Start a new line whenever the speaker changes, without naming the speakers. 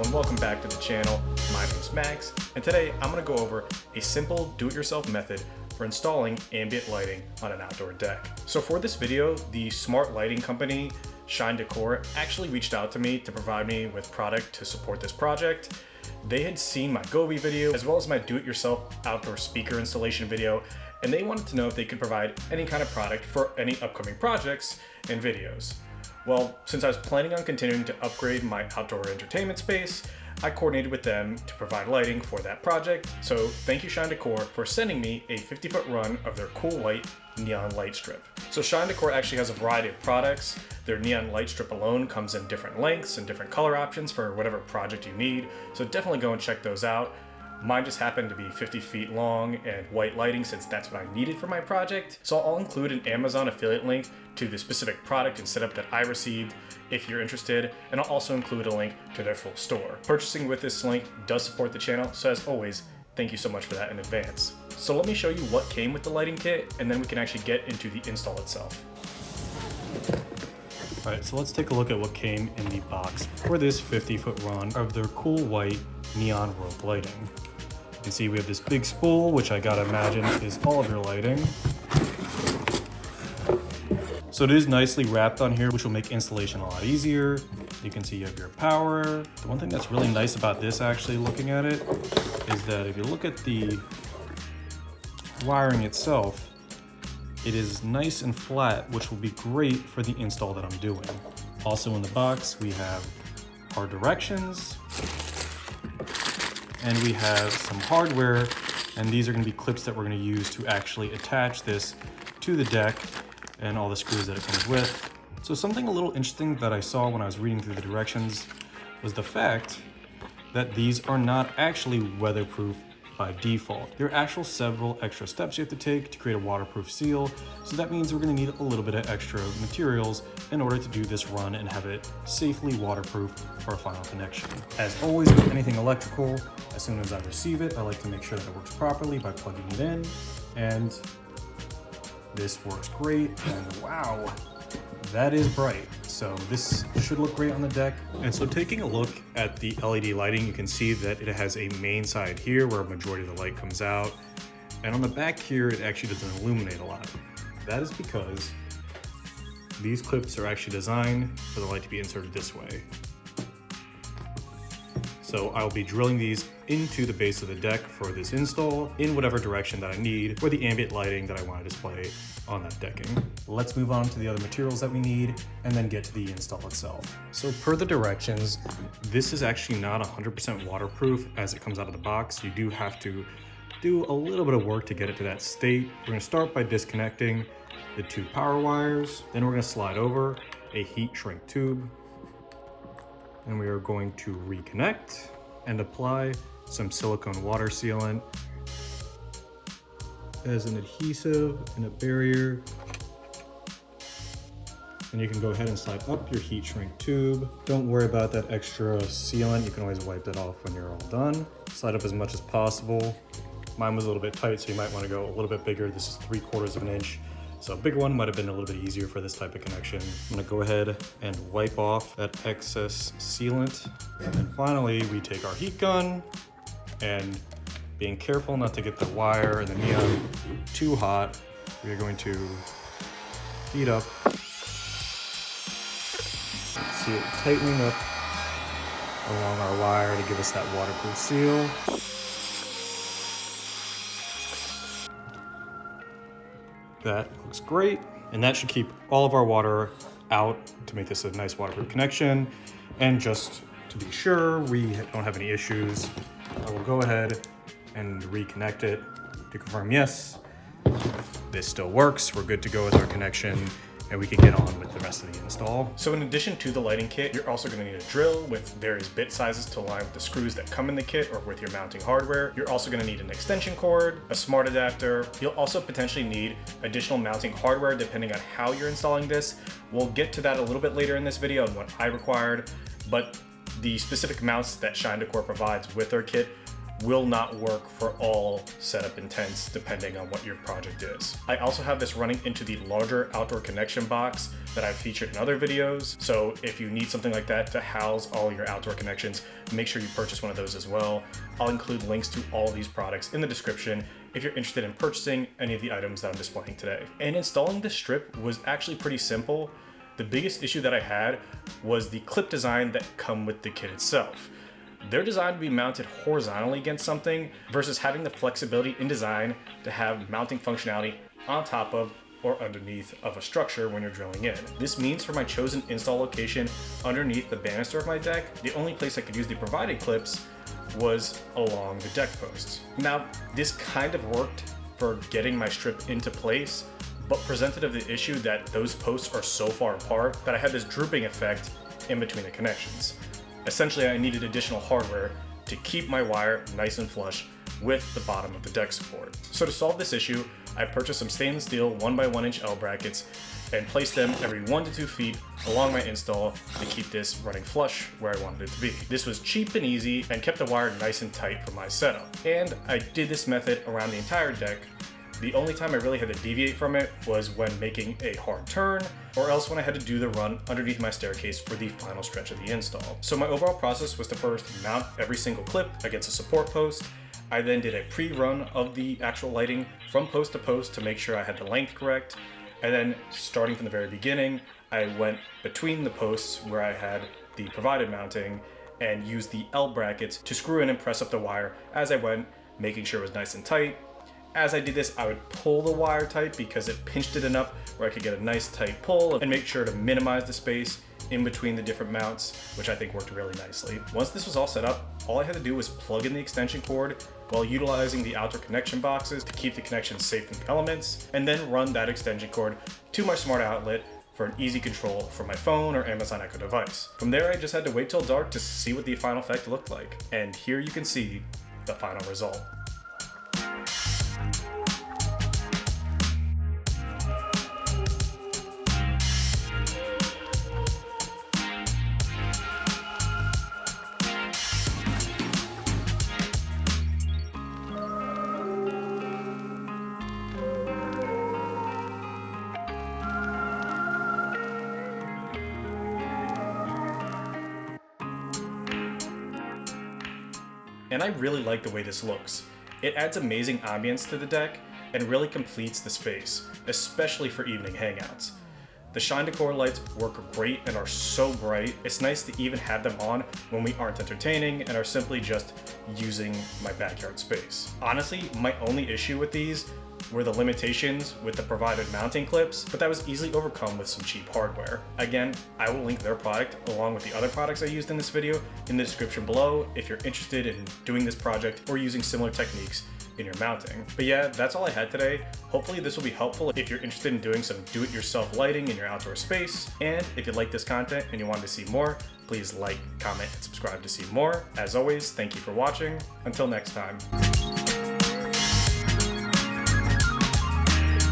and welcome back to the channel. My name's Max, and today I'm going to go over a simple do-it-yourself method for installing ambient lighting on an outdoor deck. So for this video, the smart lighting company Shine Decor actually reached out to me to provide me with product to support this project. They had seen my Govee video as well as my do-it-yourself outdoor speaker installation video, and they wanted to know if they could provide any kind of product for any upcoming projects and videos. Well, since I was planning on continuing to upgrade my outdoor entertainment space, I coordinated with them to provide lighting for that project. So thank you Shine Decor for sending me a 50-foot run of their cool white neon light strip. So Shine Decor actually has a variety of products. Their neon light strip alone comes in different lengths and different color options for whatever project you need. So definitely go and check those out. Mine just happened to be 50 feet long and white lighting since that's what I needed for my project. So I'll include an Amazon affiliate link to the specific product and setup that I received if you're interested, and I'll also include a link to their full store. Purchasing with this link does support the channel, so as always, thank you so much for that in advance. So let me show you what came with the lighting kit, and then we can actually get into the install itself. Alright, so let's take a look at what came in the box for this 50-foot run of their cool white neon rope lighting. You can see we have this big spool, which I gotta imagine is all of your lighting. So it is nicely wrapped on here, which will make installation a lot easier. You can see you have your power. The one thing that's really nice about this, actually looking at it, is that if you look at the wiring itself, it is nice and flat, which will be great for the install that I'm doing. Also in the box, we have our directions, and we have some hardware, and these are going to be clips that we're going to use to actually attach this to the deck and all the screws that it comes with. So something a little interesting that I saw when I was reading through the directions was the fact that these are not actually weatherproof by default. There are actual several extra steps you have to take to create a waterproof seal, so that means we're going to need a little bit of extra materials in order to do this run and have it safely waterproof for a final connection. As always with anything electrical, as soon as I receive it, I like to make sure that it works properly by plugging it in, and this works great, and wow, that is bright. So this should look great on the deck. And so taking a look at the LED lighting, you can see that it has a main side here where a majority of the light comes out. And on the back here, it actually doesn't illuminate a lot. That is because these clips are actually designed for the light to be inserted this way. So I'll be drilling these into the base of the deck for this install in whatever direction that I need for the ambient lighting that I want to display on that decking. Let's move on to the other materials that we need and then get to the install itself. So per the directions, this is actually not 100% waterproof as it comes out of the box. You do have to do a little bit of work to get it to that state. We're going to start by disconnecting the two power wires. Then we're going to slide over a heat shrink tube. And we are going to reconnect and apply some silicone water sealant as an adhesive and a barrier. And you can go ahead and slide up your heat shrink tube. Don't worry about that extra sealant. You can always wipe that off when you're all done. Slide up as much as possible. Mine was a little bit tight, so you might want to go a little bit bigger. This is 3/4 of an inch. So a big one might have been a little bit easier for this type of connection. I'm gonna go ahead and wipe off that excess sealant. And then finally, we take our heat gun and being careful not to get the wire and the neon too hot, we are going to heat up. See it tightening up along our wire to give us that waterproof seal. That looks great, and that should keep all of our water out to make this a nice waterproof connection. And just to be sure we don't have any issues, I will go ahead and reconnect it to confirm yes, this still works. We're good to go with our connection, and we can get on with the rest of the install. So in addition to the lighting kit, you're also going to need a drill with various bit sizes to align with the screws that come in the kit or with your mounting hardware. You're also going to need an extension cord, a smart adapter. You'll also potentially need additional mounting hardware depending on how you're installing this. We'll get to that a little bit later in this video and what I required, but the specific mounts that Shine Decor provides with their kit will not work for all setup intents depending on what your project is. I also have this running into the larger outdoor connection box that I've featured in other videos. So if you need something like that to house all your outdoor connections, make sure you purchase one of those as well. I'll include links to all these products in the description if you're interested in purchasing any of the items that I'm displaying today. And installing this strip was actually pretty simple. The biggest issue that I had was the clip design that come with the kit itself. They're designed to be mounted horizontally against something versus having the flexibility in design to have mounting functionality on top of or underneath of a structure when you're drilling in. This means for my chosen install location underneath the banister of my deck, the only place I could use the provided clips was along the deck posts. Now, this kind of worked for getting my strip into place, but presented of the issue that those posts are so far apart that I had this drooping effect in between the connections. Essentially, I needed additional hardware to keep my wire nice and flush with the bottom of the deck support. So to solve this issue, I purchased some stainless steel 1x1 inch L brackets and placed them every 1 to 2 feet along my install to keep this running flush where I wanted it to be. This was cheap and easy and kept the wire nice and tight for my setup. And I did this method around the entire deck. The only time I really had to deviate from it was when making a hard turn, or else when I had to do the run underneath my staircase for the final stretch of the install. So my overall process was to first mount every single clip against a support post. I then did a pre-run of the actual lighting from post to post to make sure I had the length correct. And then starting from the very beginning, I went between the posts where I had the provided mounting and used the L brackets to screw in and press up the wire as I went, making sure it was nice and tight. As I did this, I would pull the wire tight because it pinched it enough where I could get a nice tight pull and make sure to minimize the space in between the different mounts, which I think worked really nicely. Once this was all set up, all I had to do was plug in the extension cord while utilizing the outdoor connection boxes to keep the connections safe from the elements, and then run that extension cord to my smart outlet for an easy control from my phone or Amazon Echo device. From there, I just had to wait till dark to see what the final effect looked like. And here you can see the final result. And I really like the way this looks. It adds amazing ambience to the deck and really completes the space, especially for evening hangouts. The Shine Decor lights work great and are so bright, it's nice to even have them on when we aren't entertaining and are simply just using my backyard space. Honestly, my only issue with these were the limitations with the provided mounting clips, but that was easily overcome with some cheap hardware. Again, I will link their product along with the other products I used in this video in the description below if you're interested in doing this project or using similar techniques in your mounting. But yeah, that's all I had today. Hopefully this will be helpful if you're interested in doing some do-it-yourself lighting in your outdoor space. And if you like this content and you want to see more, please like, comment, and subscribe to see more. As always, thank you for watching. Until next time.